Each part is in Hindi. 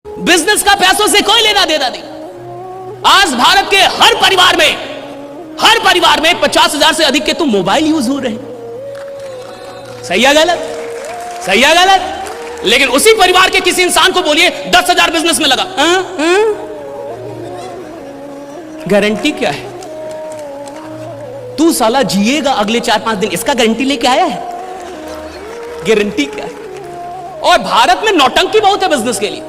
बिजनेस का पैसों से कोई लेना देना नहीं। आज भारत के हर परिवार में 50,000 से अधिक के तो मोबाइल यूज हो रहे हैं। सही है गलत? सही है गलत? लेकिन उसी परिवार के किसी इंसान को बोलिए 10,000 बिजनेस में लगा, गारंटी क्या है? तू साला जिएगा अगले 4-5 दिन, इसका गारंटी लेके आया है? गारंटी क्या है? और भारत में नौटंकी बहुत है बिजनेस के लिए।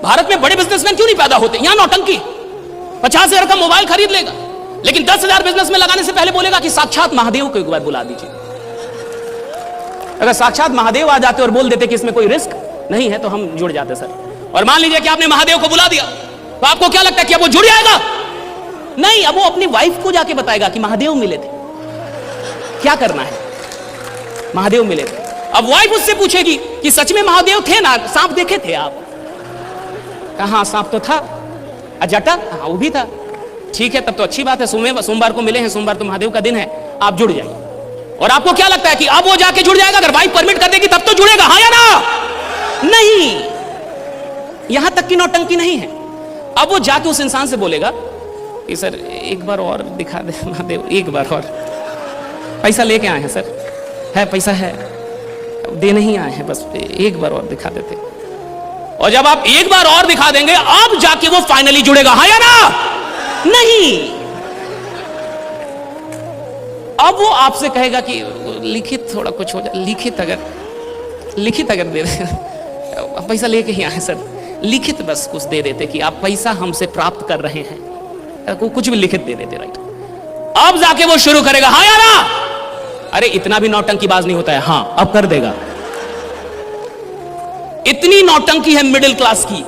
भारत में बड़े बिजनेसमैन क्यों नहीं पैदा होते? यहां नौटंकी। 50,000 का मोबाइल खरीद लेगा, लेकिन 10,000 बिजनेस में लगाने से पहले बोलेगा कि साक्षात महादेव को एक बार बुला दीजिए। अगर साक्षात महादेव आ जाते और बोल देते कि इसमें कोई रिस्क नहीं है तो हम जुड़ जाते सर। और मान लीजिए कि आपने महादेव को बुला दिया, तो आपको क्या लगता है कि अब वो जुड़ जाएगा? नहीं, अब वो अपनी वाइफ को जाके बताएगा कि महादेव मिले थे। क्या करना है? महादेव मिले थे। अब वाइफ उससे पूछेगी कि सच में महादेव थे ना, सांप देखे थे आप? कहां सांप तो था। अजटा? हाँ वो भी था। ठीक है, तब तो अच्छी बात है, सोमवार को मिले हैं, सोमवार तो महादेव का दिन है, आप जुड़ जाइए। और आपको क्या लगता है कि अब वो जाके जुड़ जाएगा? अगर वाइफ परमिट कर देगी तब तो जुड़ेगा, हाँ या ना? नहीं, यहां तक की नौटंकी नहीं है। अब वो जाके उस इंसान से बोलेगा कि सर एक बार और दिखा दे महादेव, एक बार और। पैसा लेके आए हैं सर, है पैसा है, दे नहीं आए हैं, बस एक बार और दिखा देते। और जब आप एक बार और दिखा देंगे, अब जाके वो फाइनली जुड़ेगा, हाँ या ना? नहीं, अब वो आपसे कहेगा कि लिखित थोड़ा कुछ हो जाए, लिखित अगर दे दे, पैसा लेके ही आए सर, लिखित बस कुछ दे देते कि आप पैसा हमसे प्राप्त कर रहे हैं, कुछ भी लिखित दे देते, राइट? अब जाके वो शुरू करेगा, हाँ या ना? अरे इतना भी नौटंकीबाज नहीं होता है, हाँ अब कर देगा। इतनी नौटंकी है मिडिल क्लास की,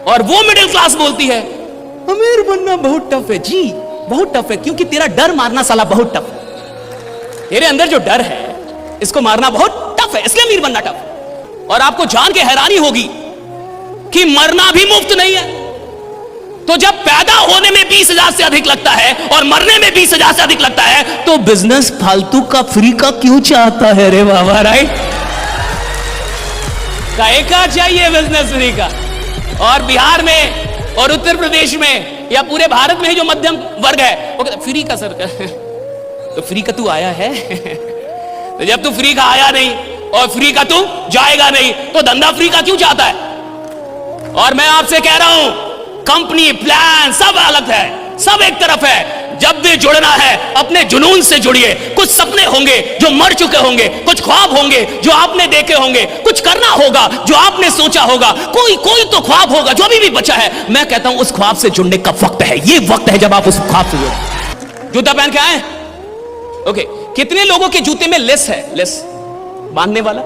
और वो मिडिल क्लास बोलती है अमीर बनना बहुत टफ है। जी बहुत टफ है, क्योंकि तेरा डर मारना साला बहुत टफ है। तेरे अंदर जो डर है इसको मारना बहुत टफ है, इसलिए अमीर बनना टफ है। और आपको जान के हैरानी होगी कि मरना भी मुफ्त नहीं है। तो जब पैदा होने में 20,000 से अधिक लगता है और मरने में 20,000 से अधिक लगता है, तो बिजनेस फालतू का फ्री का क्यों चाहता है रे बाबा, राइट? काहे का चाहिए बिजनेस फ्री का? और बिहार में और उत्तर प्रदेश में या पूरे भारत में ही जो मध्यम वर्ग है वो कहता फ्री का सर का। तो फ्री का तू आया है तो जब तू फ्री का आया नहीं और फ्री का तू जाएगा नहीं, तो धंधा फ्री का क्यों चाहता है? और मैं आपसे कह रहा हूं, कंपनी प्लान सब अलग है, सब एक तरफ है। जब भी जुड़ना है अपने जुनून से जुड़िए। कुछ सपने होंगे जो मर चुके होंगे, कुछ ख्वाब होंगे जो आपने देखे होंगे, कुछ करना होगा जो आपने सोचा होगा, कोई तो ख्वाब होगा जो अभी भी बचा है। मैं कहता हूं उस ख्वाब से जुड़ने का वक्त है, ये वक्त है जब आप उस ख्वाब से जुड़े। जूता पहन के आए? ओके, कितने लोगों के जूते में लेस है? लेस बांधने वाला?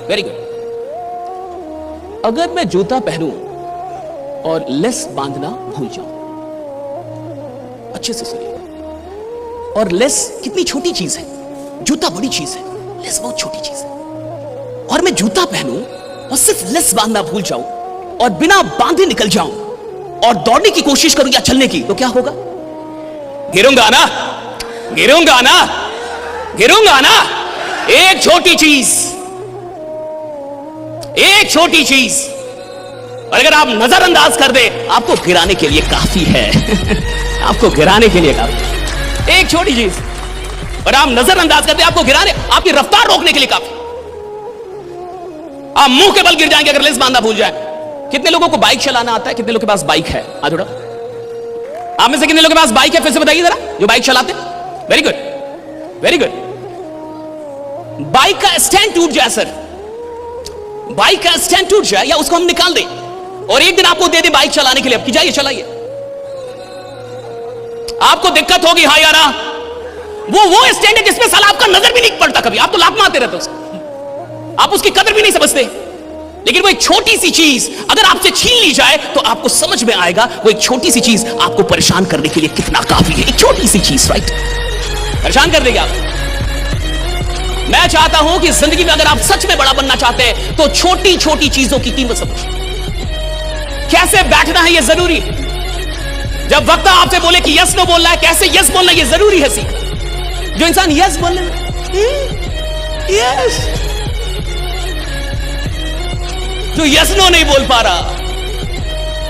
Very good. अगर मैं जूता पहनूं और लेस बांधना भूल जाऊं, अच्छे से सुनिए। और लेस कितनी छोटी चीज है, जूता बड़ी चीज है, लेस बहुत छोटी चीज है। और मैं जूता पहनूं और सिर्फ लेस बांधना भूल जाऊं और बिना बांधे निकल जाऊं और दौड़ने की कोशिश करूं या चलने की, तो क्या होगा? गिरूंगा ना, गिरूंगा ना, गिरूंगा ना। एक छोटी चीज और अगर आप नजरअंदाज कर दे, आपको गिराने के लिए काफी है। आपको गिराने के लिए काफी, एक छोटी चीज और आप नजरअंदाज कर दे, आपको गिराने, आपकी रफ्तार रोकने के लिए काफी। आप मुंह के बल गिर जाएंगे अगर लेस बांधना भूल जाए। कितने लोगों को बाइक चलाना आता है? कितने लोगों के पास बाइक है? थोड़ा आप में से कितने लोगों के पास बाइक है? फिर से बताइए जरा, जो बाइक चलाते। Very good, very good. Bike का स्टैंड टूट जाए सर, बाइक का स्टैंड टूट जाए या उसको हम निकाल दें और एक दिन आपको दे दे बाइक चलाने के लिए, आपकी जाइए चलाइए, आपको दिक्कत होगी, हाँ यार। वो स्टैंड है जिसमें साला आपका नजर भी नहीं पड़ता कभी, आप तो लात मारते रहते हो, आप उसकी कदर भी नहीं समझते। लेकिन वो एक छोटी सी चीज अगर आपसे छीन ली जाए तो आपको समझ में आएगा वो एक छोटी सी चीज आपको परेशान करने के लिए कितना काफी है। एक छोटी सी चीज, राइट, परेशान कर देगी आप। मैं चाहता हूं कि जिंदगी में अगर आप सच में बड़ा बनना चाहते हैं तो छोटी छोटी चीजों की कीमत समझिए। कैसे बैठना है ये जरूरी है। जब वक्ता आपसे बोले कि यस नो बोलना है, कैसे यस बोलना ये जरूरी है सीख। जो इंसान यस बोलने में यस जो यस नो नहीं बोल पा रहा।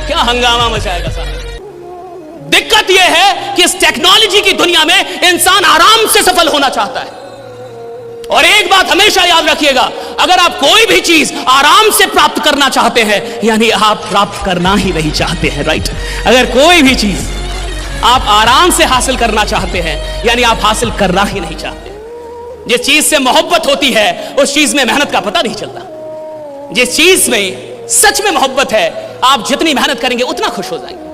क्या हंगामा मचाएगा साहब। दिक्कत यह है कि इस टेक्नोलॉजी की दुनिया में इंसान आराम से सफल होना चाहता है। और एक बात हमेशा याद रखिएगा, अगर आप कोई भी चीज आराम से प्राप्त करना चाहते हैं, यानी आप प्राप्त करना ही नहीं चाहते हैं, राइट। अगर कोई भी चीज आप आराम से हासिल करना चाहते हैं, यानी आप हासिल करना ही नहीं चाहते। जिस चीज से मोहब्बत होती है उस चीज में मेहनत का पता नहीं चलता। जिस चीज में सच में मोहब्बत है, आप जितनी मेहनत करेंगे उतना खुश हो जाएंगे।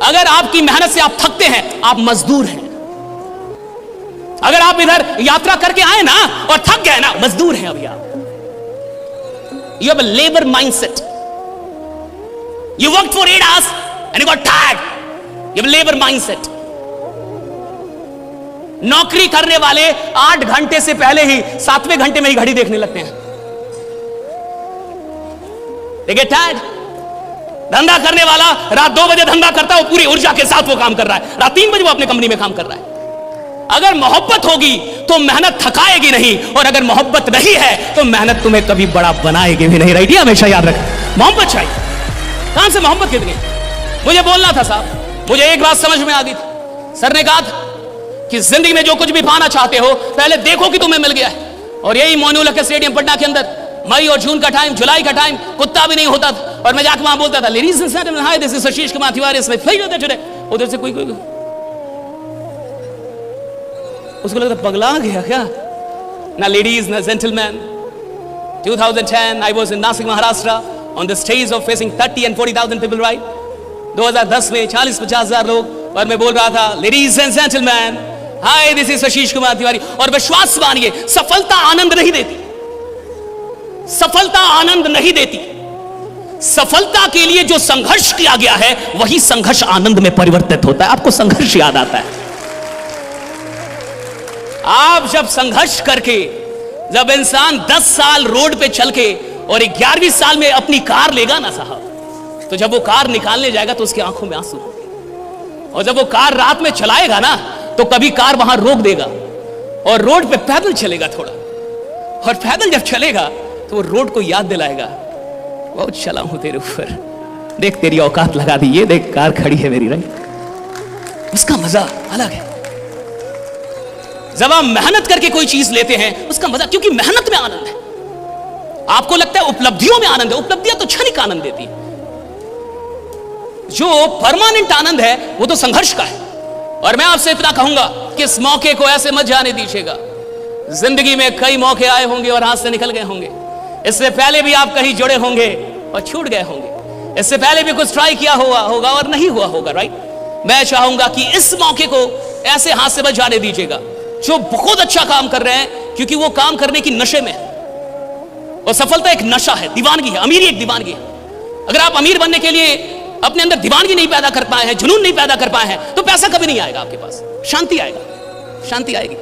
अगर आपकी मेहनत से आप थकते हैं, आप मजदूर हैं। अगर आप इधर यात्रा करके आए ना और थक गए ना, मजदूर हैं अभी आप। You have a labour mindset. You work for 8 hours and you got tired. You have labour mindset. नौकरी करने वाले 8 घंटे से पहले ही 7वें घंटे में ही घड़ी देखने लगते हैं। They get tired। धंधा करने वाला रात 2 बजे धंधा करता है, वो पूरी ऊर्जा के साथ वो काम कर रहा है। रात 3 बजे वो अपने कंपनी में काम कर रहा है। अगर मोहब्बत होगी तो मेहनत थकाएगी नहीं, और अगर मोहब्बत नहीं है तो मेहनत तुम्हें कभी बड़ा बनाएगी भी नहीं, राइट। ये हमेशा याद रख। मोहब्बत चाहिए। कहां से मोहब्बत कितनी? मुझे बोलना था साहब, मुझे एक बात समझ में आ गई थी। सर ने कहा था कि जिंदगी में जो कुछ भी पाना चाहते हो पहले देखो कि तुम्हें मिल गया है। और यही मोइनुल हक स्टेडियम पटना के अंदर मई और जून का टाइम, जुलाई का टाइम, कुत्ता भी नहीं होता था, और मैं जाकर वहां बोलता था, ladies and gentleman, hi this is Ashish Kumar Tiwari, इसमें टुडे। उधर से कोई उसको लगता पगला गया क्या ना। लेडीज ना gentleman. 2010 I was in Nasik, Maharashtra on the stage of facing 30 and 40,000 people, right। 2010 में 40-50 हजार लोग, और मैं बोल रहा था, ladies and gentleman, hi this is Ashish Kumar Tiwari. और विश्वास मानिए, सफलता आनंद नहीं देती। सफलता आनंद नहीं देती। सफलता के लिए जो संघर्ष किया गया है वही संघर्ष आनंद में परिवर्तित होता है। आपको संघर्ष याद आता है? आप जब संघर्ष करके, जब इंसान 10 साल रोड पे चल के और 11वीं साल में अपनी कार लेगा ना साहब, तो जब वो कार निकालने जाएगा तो उसकी आंखों में आंसू होंगे। और जब वो कार रात में चलाएगा ना, तो कभी कार वहां रोक देगा और रोड पे पैदल चलेगा थोड़ा, और पैदल जब चलेगा तो वो रोड को याद दिलाएगा, बहुत चला हूं तेरे ऊपर, देख तेरी औकात लगा दी, ये देख कार खड़ी है मेरी, रंग। उसका मजा अलग है। जब आप मेहनत करके कोई चीज लेते हैं उसका मजा, क्योंकि मेहनत में आनंद है। आपको लगता है उपलब्धियों में आनंद है, उपलब्धियां तो क्षणिक आनंद देती है। जो परमानेंट आनंद है वो तो संघर्ष का है। और मैं आपसे इतना कहूंगा कि इस मौके को ऐसे मत जाने दीजिएगा। जिंदगी में कई मौके आए होंगे और हाथ से निकल गए होंगे। इससे पहले भी आप कहीं जुड़े होंगे और छूट गए होंगे। इससे पहले भी कुछ ट्राई किया होगा और नहीं हुआ होगा, राइट। मैं चाहूंगा कि इस मौके को ऐसे हाथ से मत जाने दीजिएगा। जो बहुत अच्छा काम कर रहे हैं, क्योंकि वो काम करने की नशे में है, और सफलता एक नशा है, दीवानगी है, अमीरी एक दीवानगी है। अगर आप अमीर बनने के लिए अपने अंदर दीवानगी नहीं पैदा कर पाए हैं, जुनून नहीं पैदा कर पाए हैं, तो पैसा कभी नहीं आएगा आपके पास। शांति आएगा, शांति आएगी।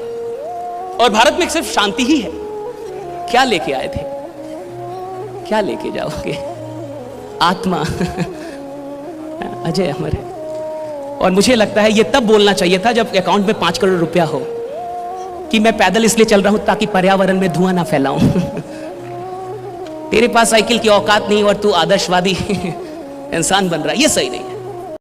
और भारत में सिर्फ शांति ही है। क्या लेके आए थे, क्या लेके जाओगे? आत्मा। अजय अमर है। और मुझे लगता है ये तब बोलना चाहिए था जब अकाउंट में 5 करोड़ रुपया हो, कि मैं पैदल इसलिए चल रहा हूं ताकि पर्यावरण में धुआं ना फैलाऊं। तेरे पास साइकिल की औकात नहीं और तू आदर्शवादी इंसान बन रहा है, ये सही नहीं है।